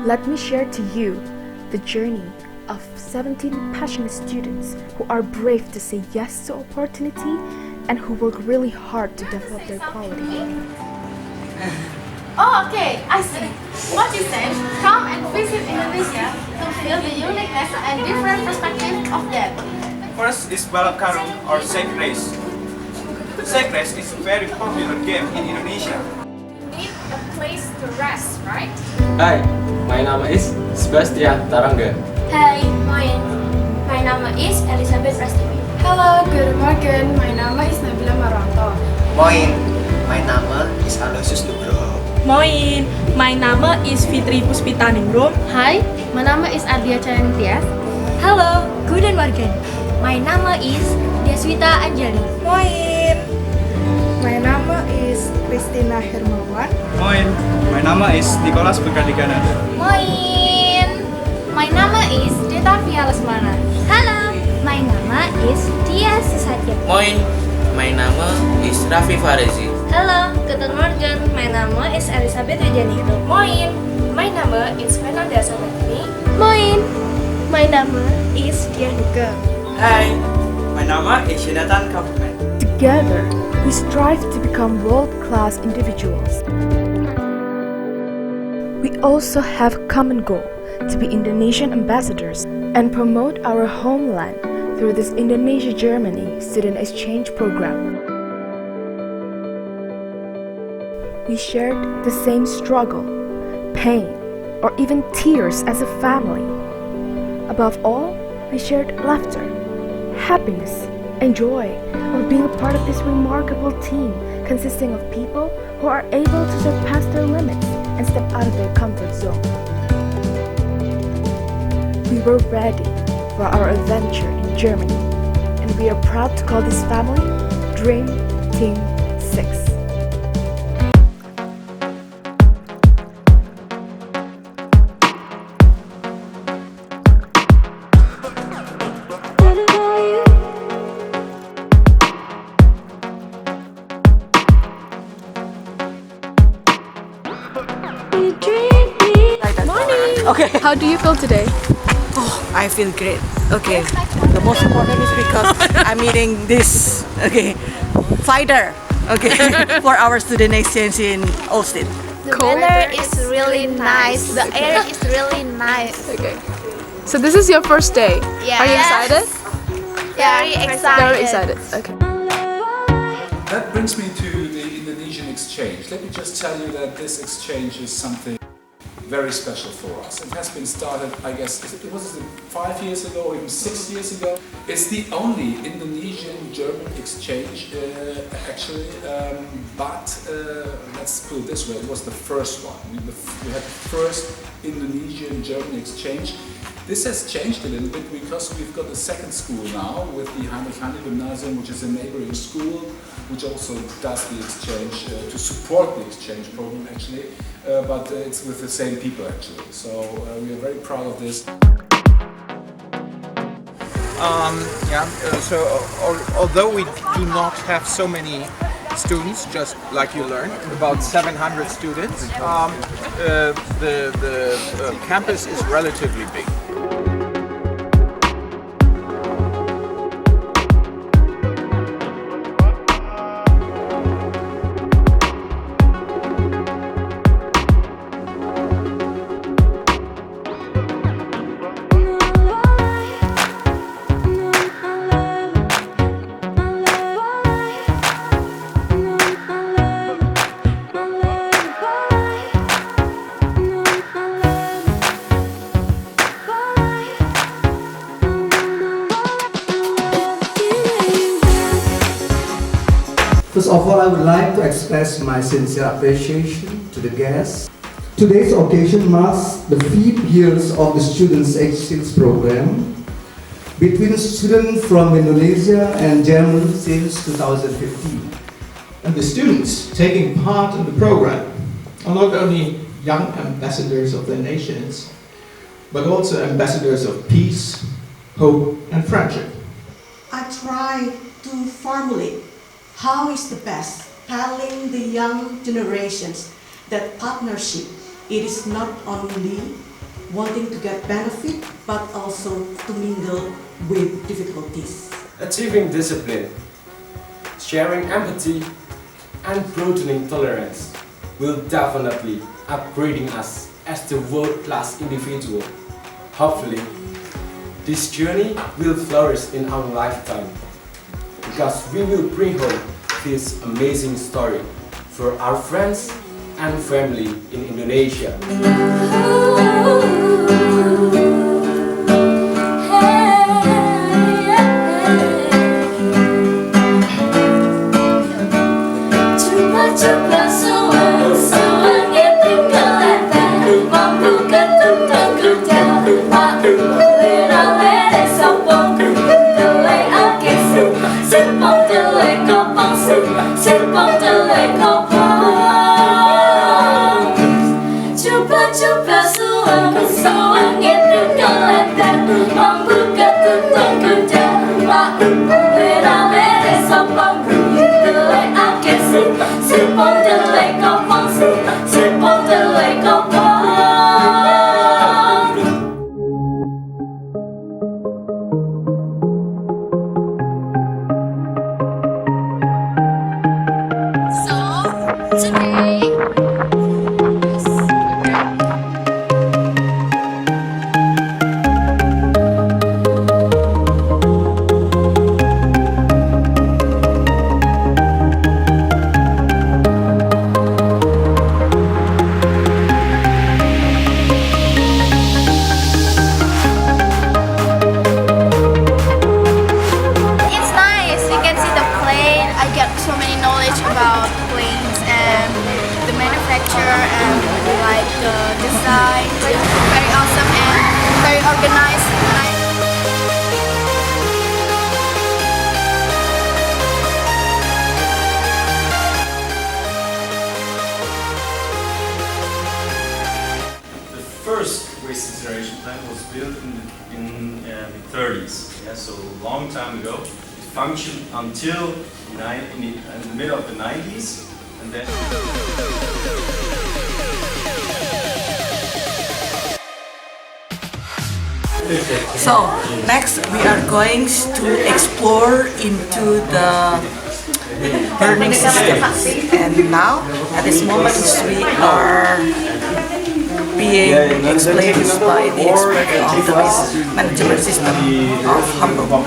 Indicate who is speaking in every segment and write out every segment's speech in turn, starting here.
Speaker 1: Let me share to you the journey of 17 passionate students who are brave to say yes to opportunity and who work really hard to develop their quality.
Speaker 2: Oh, okay, I see. What you said, come and visit Indonesia to feel the uniqueness and different perspective of that.
Speaker 3: First is balap karung or sack race. Sack race is a very popular game in Indonesia.
Speaker 2: You need a place to rest, right?
Speaker 4: Hai, my nama is Sebastian Tarangga.
Speaker 5: Hai, moin. My nama is Elizabeth Prastiwi.
Speaker 6: Hello, good morning. My name is Nabila Maranto.
Speaker 7: Moin, my nama is Aloysius Nugroho.
Speaker 8: Moin, my nama is Fitri Puspitaningrum.
Speaker 9: Hai, my nama is Ardia Cayantias.
Speaker 5: Halo, guten morgen. My nama is Deswita Anjali.
Speaker 8: Moin.
Speaker 6: My name is Christina Hermawan.
Speaker 3: Moin, my nama is Nicholas Bekadiganada.
Speaker 5: Moin. My nama is Detavia Lesmana. Halo, my nama is Tia Susatya.
Speaker 10: Moin, my nama is Raffi Farezi.
Speaker 5: Halo, guten morgen. My nama is Elizabeth Wijanito.
Speaker 2: Moin, my nama is Fernanda Sabatini.
Speaker 5: Moin. My nama is Dianuka.
Speaker 10: Hai, my nama is Jonathan Kapuman.
Speaker 1: Together, we strive to become world-class individuals. We also have a common goal to be Indonesian ambassadors and promote our homeland through this Indonesia-Germany student exchange program. We shared the same struggle, pain, or even tears as a family. Above all, we shared laughter, happiness, and joy of being a part of this remarkable team consisting of people who are able to surpass their limits and step out of their comfort zone. We were ready for our adventure in Germany, and we are proud to call this family Dream Team 6.
Speaker 6: Okay. How do you feel today?
Speaker 11: Oh, I feel great. Okay. The most important is because I'm eating this. Okay. Fighter. Okay. For our student exchange in Ohlstedt.
Speaker 5: The weather is really nice. The air is really nice.
Speaker 6: Okay. So this is your first day.
Speaker 5: Yeah.
Speaker 6: Are you excited?
Speaker 5: Very excited.
Speaker 6: Very excited. Okay.
Speaker 12: That brings me to the Indonesian exchange. Let me just tell you that this exchange is something very special for us. It has been started, I guess, it was 5 years ago or even 6 years ago. It's the only Indonesian-German exchange, actually, but let's put it this way, it was the first one. We had the first Indonesian-German exchange. This has changed a little bit because we've got a second school now with the Gymnasium, which is a neighboring school, which also does the exchange, to support the exchange program actually, but it's with the same people actually. So we are very proud of this.
Speaker 13: Although we do not have so many students, just like you learned, about 700 students, the campus is relatively big.
Speaker 14: First of all, I would like to express my sincere appreciation to the guests. Today's occasion marks the 5th years of the Students' Exchange Program between students from Indonesia and Germany since 2015.
Speaker 15: And the students taking part in the program are not only young ambassadors of their nations, but also ambassadors of peace, hope, and friendship.
Speaker 16: I try to formulate how is the best telling the young generations that partnership, it is not only wanting to get benefit, but also to mingle with difficulties.
Speaker 4: Achieving discipline, sharing empathy, and broadening tolerance will definitely upgrading us as the world-class individual. Hopefully, this journey will flourish in our lifetime, because we will bring home this amazing story for our friends and family in Indonesia.
Speaker 17: First waste incineration plant was built in the 30s, yeah, so a long time ago. It functioned until in the middle of the 90s, and then.
Speaker 11: So next we are going to explore into the burning system, and now at this moment we are being explained by the expert of the waste management system of Hamburg.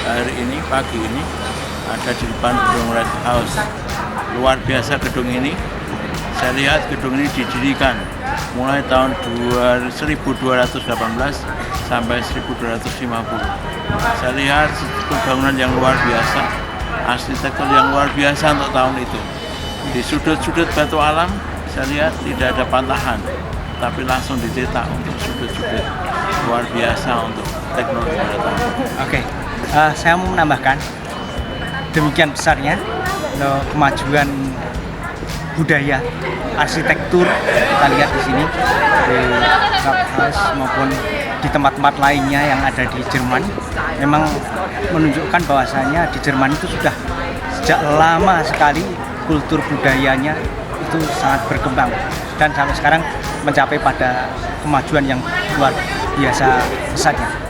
Speaker 18: Hari ini, pagi ini, ada di depan gedung Rathaus. Luar biasa gedung ini. Saya lihat gedung ini didirikan mulai tahun 1218 sampai 1250. Saya lihat bangunan yang luar biasa, arsitektur yang luar biasa untuk tahun itu. Di sudut-sudut batu alam, saya lihat tidak ada patahan, tapi langsung dicetak untuk sudut-sudut. Luar biasa untuk teknologi pada tahun.
Speaker 10: Oke, saya mau menambahkan demikian besarnya kemajuan budaya arsitektur kita lihat di sini di Rathaus maupun di tempat-tempat lainnya yang ada di Jerman, memang menunjukkan bahwasanya di Jerman itu sudah sejak lama sekali kultur budayanya itu sangat berkembang dan sampai sekarang mencapai pada kemajuan yang luar biasa besarnya.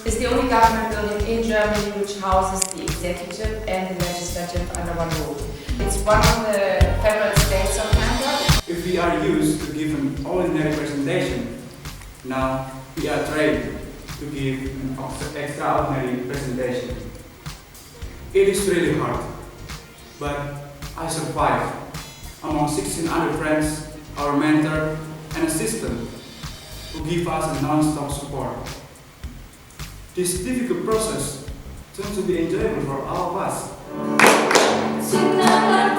Speaker 19: It's the only government building in Germany which houses the executive and the legislative under one roof. It's one of the federal states of Hamburg.
Speaker 20: If we are used to give an ordinary presentation, now we are trained to give an extraordinary presentation. It is really hard, but I survived. Among 16 other friends, our mentor and assistant who give us a non-stop support. This difficult process turned to be enjoyable for all of us.
Speaker 21: Sinar